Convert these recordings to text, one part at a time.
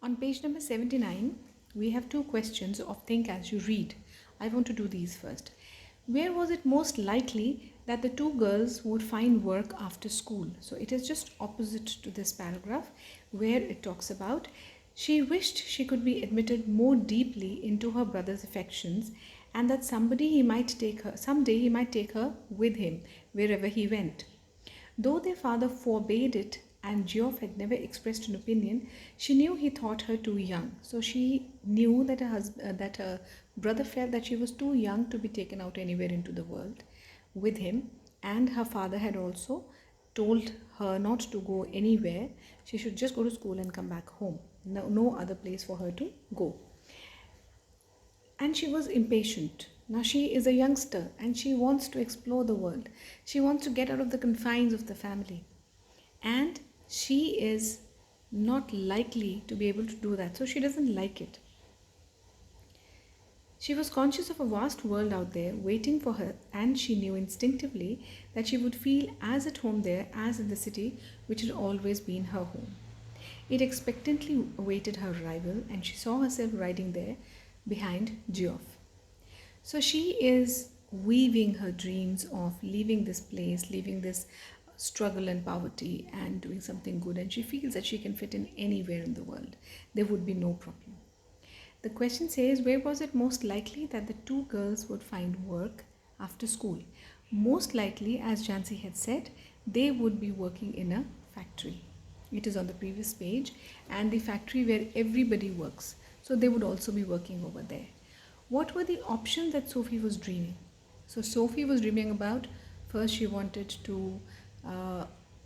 On page number 79, we have two questions of Think As You Read. I want to do these first. Where was it most likely that the two girls would find work after school? So it is just opposite to this paragraph where it talks about she wished she could be admitted more deeply into her brother's affections and that someday he might take her with him wherever he went. Though their father forbade it and Geoff had never expressed an opinion, she knew he thought her too young. So she knew that her brother felt that she was too young to be taken out anywhere into the world with him, and her father had also told her not to go anywhere. She should just go to school and come back home. No other place for her to go. And she was impatient. Now she is a youngster and she wants to explore the world. She wants to get out of the confines of the family. And she is not likely to be able to do that. So she doesn't like it. She was conscious of a vast world out there waiting for her, and she knew instinctively that she would feel as at home there as in the city which had always been her home. It expectantly awaited her arrival, and she saw herself riding there behind Geoff. So she is weaving her dreams of leaving this place, leaving this struggle and poverty, and doing something good, and she feels that she can fit in anywhere in the world. There would be no problem. The question says, where was it most likely that the two girls would find work after school? Most likely, as Jansi had said, they would be working in a factory. It is on the previous page, and the factory where everybody works. So they would also be working over there. What were the options that Sophie was dreaming? So Sophie was dreaming about, first she wanted to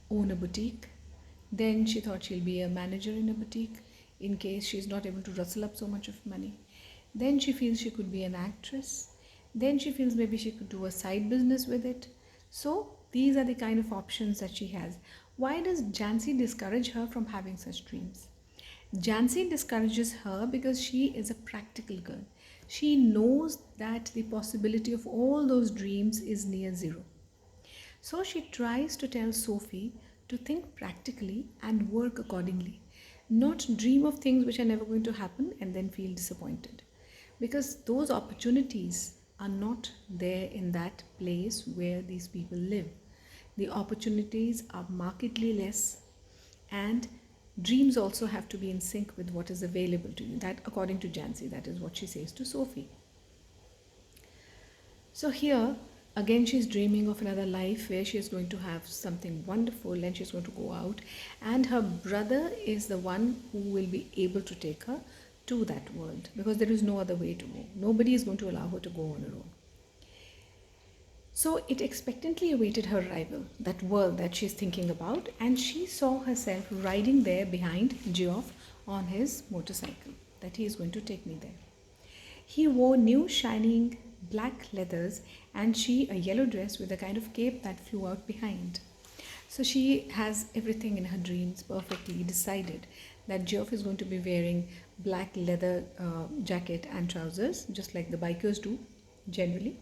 own a boutique. Then she thought she'll be a manager in a boutique in case she's not able to rustle up so much of money. Then she feels she could be an actress. Then she feels maybe she could do a side business with it. So these are the kind of options that she has. Why does Jansi discourage her from having such dreams? Jansi discourages her because she is a practical girl. She knows that the possibility of all those dreams is near zero. So she tries to tell Sophie to think practically and work accordingly, not dream of things which are never going to happen and then feel disappointed. Because those opportunities are not there in that place where these people live. The opportunities are markedly less, and dreams also have to be in sync with what is available to you. That, according to Jansi, that is what she says to Sophie. So here, again, she's dreaming of another life where she is going to have something wonderful and she's going to go out, and her brother is the one who will be able to take her to that world because there is no other way to go. Nobody is going to allow her to go on her own. So it expectantly awaited her arrival, that world that she's thinking about, and she saw herself riding there behind Geoff on his motorcycle, that he is going to take me there. He wore new shining black leathers and she a yellow dress with a kind of cape that flew out behind. So she has everything in her dreams perfectly decided that Geoff is going to be wearing black leather jacket and trousers, just like the bikers do generally.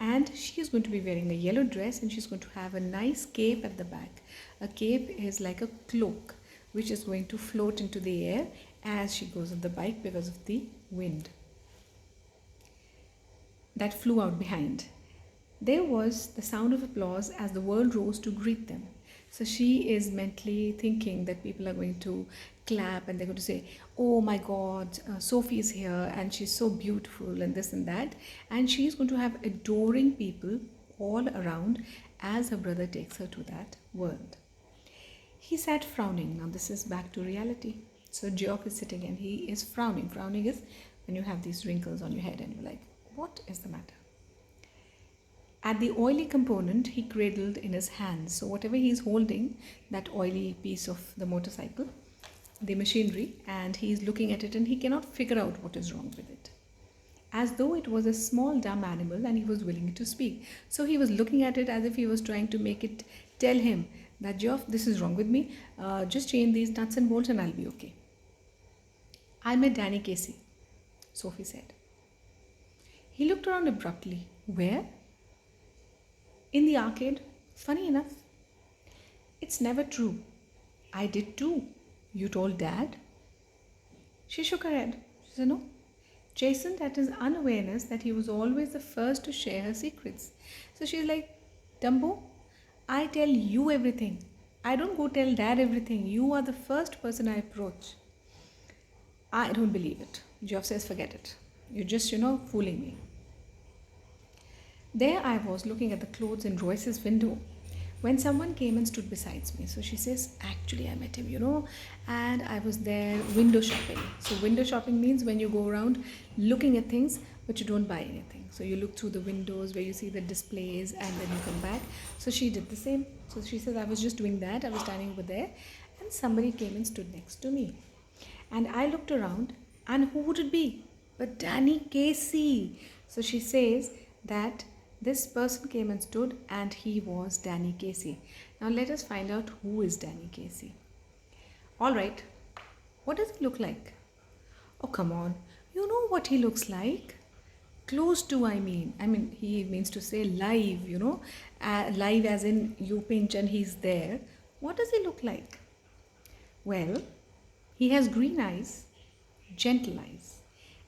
And she is going to be wearing a yellow dress and she's going to have a nice cape at the back. A cape is like a cloak which is going to float into the air as she goes on the bike because of the wind that flew out behind. There was the sound of applause as the world rose to greet them. So she is mentally thinking that people are going to clap and they're going to say, oh my God, Sophie is here and she's so beautiful and this and that. And she's going to have adoring people all around as her brother takes her to that world. He sat frowning. Now this is back to reality. So Geoff is sitting and he is frowning. Frowning is when you have these wrinkles on your head and you're like, what is the matter? At the oily component, he cradled in his hands. So whatever he's holding, that oily piece of the motorcycle, the machinery, and he's looking at it and he cannot figure out what is wrong with it. As though it was a small dumb animal and he was willing to speak. So he was looking at it as if he was trying to make it tell him that, Geoff, this is wrong with me. Just change these nuts and bolts and I'll be okay. I met Danny Casey, Sophie said. He looked around abruptly. Where? In the arcade. Funny enough. It's never true. I did too. You told Dad? She shook her head. She said, no. Chastened at his unawareness that he was always the first to share her secrets. So she's like, Dumbo, I tell you everything. I don't go tell dad everything. You are the first person I approach. I don't believe it. Geoff says, forget it. You're just, fooling me. There I was looking at the clothes in Royce's window when someone came and stood beside me. So she says, actually, I met him, and I was there window shopping. So, window shopping means when you go around looking at things but you don't buy anything. So, you look through the windows where you see the displays and then you come back. So, she did the same. So, she says, I was just doing that. I was standing over there and somebody came and stood next to me. And I looked around, and who would it be but Danny Casey? So she says that this person came and stood, and he was Danny Casey. Now let us find out who is Danny Casey. All right, what does he look like? Oh, come on. You know what he looks like? Close to, I mean, he means to say live, live as in you pinch and he's there. What does he look like? Well, he has green eyes, gentle eyes,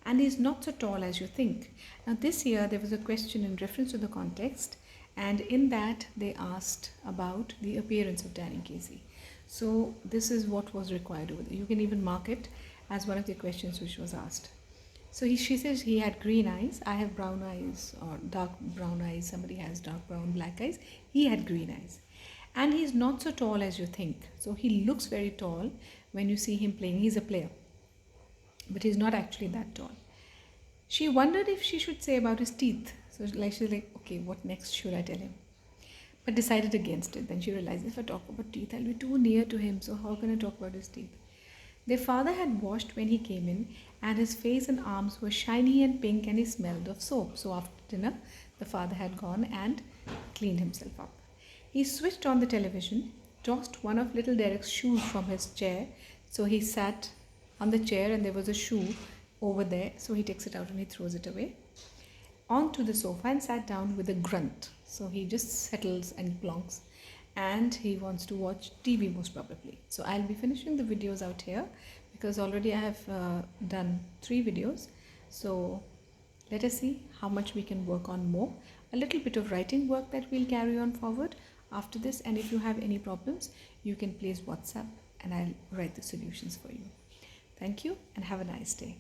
and he is not so tall as you think. Now, this year there was a question in reference to the context, and in that they asked about the appearance of Danny Casey. So, this is what was required over there. You can even mark it as one of the questions which was asked. So, she says he had green eyes. I have brown eyes or dark brown eyes. Somebody has dark brown, black eyes. He had green eyes. And he's not so tall as you think. So, he looks very tall when you see him playing. He's a player, but he's not actually that tall. She wondered if she should say about his teeth. So she's like, okay, what next should I tell him? But decided against it. Then she realized, if I talk about teeth, I'll be too near to him. So how can I talk about his teeth? Their father had washed when he came in, and his face and arms were shiny and pink, and he smelled of soap. So after dinner, the father had gone and cleaned himself up. He switched on the television, tossed one of little Derek's shoes from his chair. So he sat on the chair and there was a shoe over there. So he takes it out and he throws it away onto the sofa and sat down with a grunt. So he just settles and plonks, and he wants to watch TV most probably. So I'll be finishing the videos out here because already I have done 3 videos. So let us see how much we can work on more. A little bit of writing work that we'll carry on forward after this, and if you have any problems, you can please WhatsApp and I'll write the solutions for you. Thank you and have a nice day.